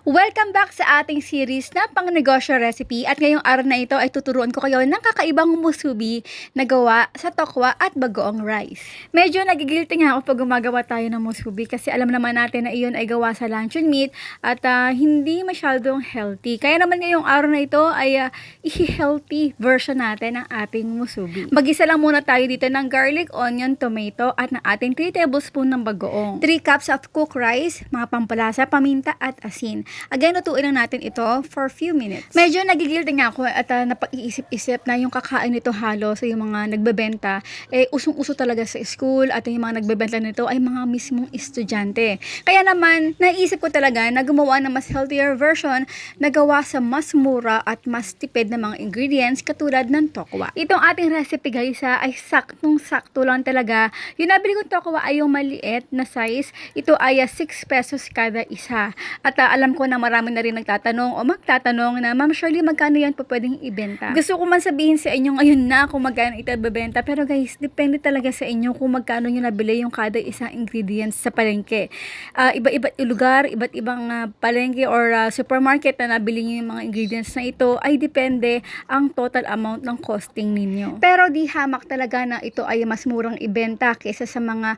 Welcome back sa ating series na pangnegosyo recipe at ngayong araw na ito ay tuturuan ko kayo ng kakaibang musubi na gawa sa tokwa at bagoong rice. Medyo nagigilty nga ako pag gumagawa tayo ng musubi kasi alam naman natin na iyon ay gawa sa luncheon meat at hindi masyadong healthy. Kaya naman ngayong araw na ito ay i-healthy version natin ng ating musubi. Mag-isa lang muna tayo dito ng garlic, onion, tomato at ng ating 3 tablespoon ng bagoong. 3 cups of cooked rice, mga pampalasa, paminta at asin. Again, lutuin lang natin ito for few minutes. Medyo nagigilty nga ako at napag-iisip-isip na yung kakain nito halos sa yung mga nagbebenta, usong-uso talaga sa school at yung mga nagbebenta nito ay mga mismong estudyante. Kaya naman, naisip ko talaga na gumawa ng mas healthier version na gawa sa mas mura at mas tipid na mga ingredients katulad ng tokwa. Itong ating recipe guys ay saktong-sakto lang talaga. Yung nabili kong tokwa ay yung maliit na size. Ito ay 6 pesos kada isa. At alam ko na marami na rin nagtatanong o magtatanong na, Ma'am Shirley, magkano yan po pwedeng ibenta? Gusto ko man sabihin sa inyo ngayon na kung magkano ito ibebenta, pero guys, depende talaga sa inyo kung magkano nyo nabili yung kada isang ingredients sa palengke. Iba-iba't lugar, iba't ibang palengke or supermarket na nabili nyo yung mga ingredients na ito, ay depende ang total amount ng costing ninyo. Pero di hamak talaga na ito ay mas murang ibenta kaysa sa mga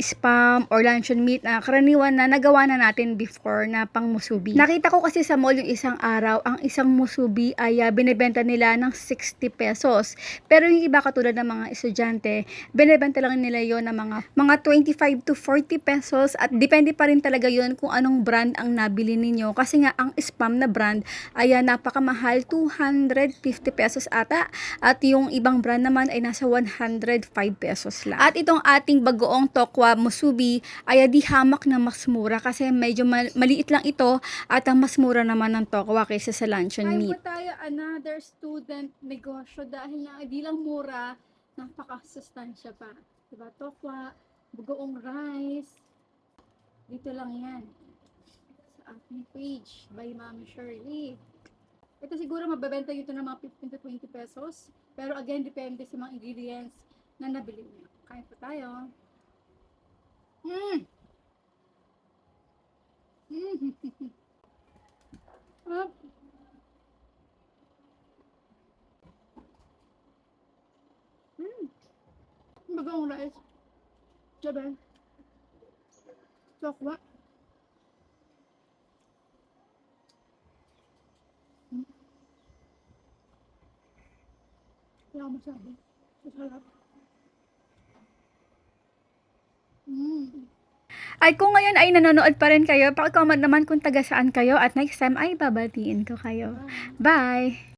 spam or luncheon meat na karaniwan na nagawa na natin before na pang musubi. Nakita ko kasi sa mall yung isang araw, ang isang musubi ay binibenta nila ng 60 pesos. Pero yung iba katulad ng mga estudyante, binibenta lang nila yon ng mga 25 to 40 pesos at depende pa rin talaga yon kung anong brand ang nabili ninyo. Kasi nga ang spam na brand ay napakamahal, 250 pesos ata at yung ibang brand naman ay nasa 105 pesos lang. At itong ating bagoong tokwa musubi ay di hamak na mas mura kasi medyo maliit lang ito at ang mas mura naman ng tokwa kaysa sa luncheon meat. Ay po tayo another student negosyo dahil na di lang mura, napakasustansya pa. Diba? Tokwa, bagoong rice, dito lang yan sa ating page by Ma'am Shirley. Ito siguro mabebenta ito ng mga 15 to 20 pesos. Pero again, depende sa mga ingredients na nabili niyo. Kain po tayo. Up. Bagong rice. Diba? Tokwa. Wala akong masabi. Masarap. Ay kung ngayon ay nanonood pa rin kayo, paki-comment naman kung taga saan kayo at next time ay babatiin ko kayo. Bye!